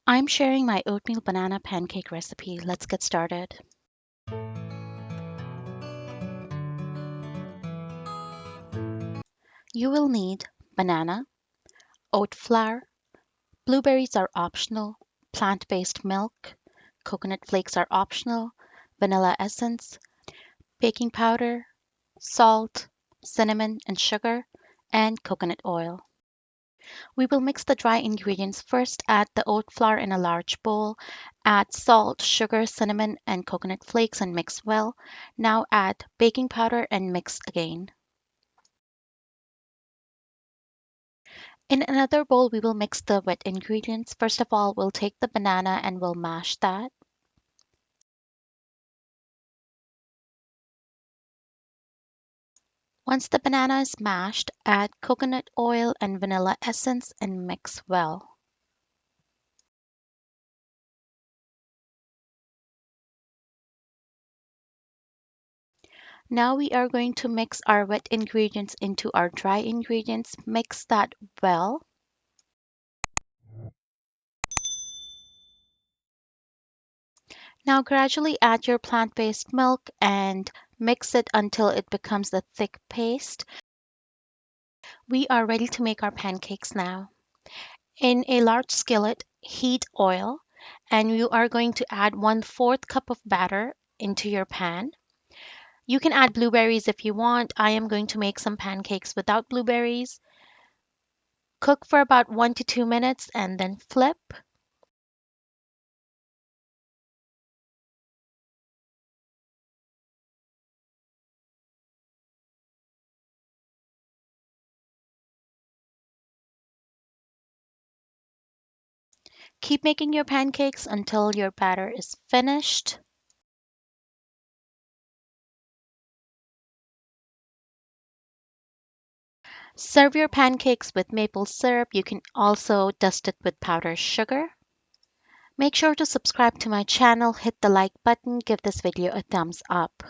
I'm sharing my oatmeal banana pancake recipe. Let's get started. You will need banana, oat flour, blueberries are optional, plant-based milk, coconut flakes are optional, vanilla essence, baking powder, salt, cinnamon and sugar, and coconut oil. We will mix the dry ingredients. First, add the oat flour in a large bowl. Add salt, sugar, cinnamon, and coconut flakes and mix well. Now add baking powder and mix again. In another bowl, we will mix the wet ingredients. First of all, we'll take the banana and we'll mash that. Once the banana is mashed, add coconut oil and vanilla essence and mix well. Now we are going to mix our wet ingredients into our dry ingredients. Mix that well. Now gradually add your plant-based milk and mix it until it becomes a thick paste. We are ready to make our pancakes now. In a large skillet, heat oil, and you are going to add 1/4 cup of batter into your pan. You can add blueberries if you want. I am going to make some pancakes without blueberries. Cook for about 1 to 2 minutes and then flip. Keep making your pancakes until your batter is finished. Serve your pancakes with maple syrup. You can also dust it with powdered sugar. Make sure to subscribe to my channel, hit the like button, give this video a thumbs up.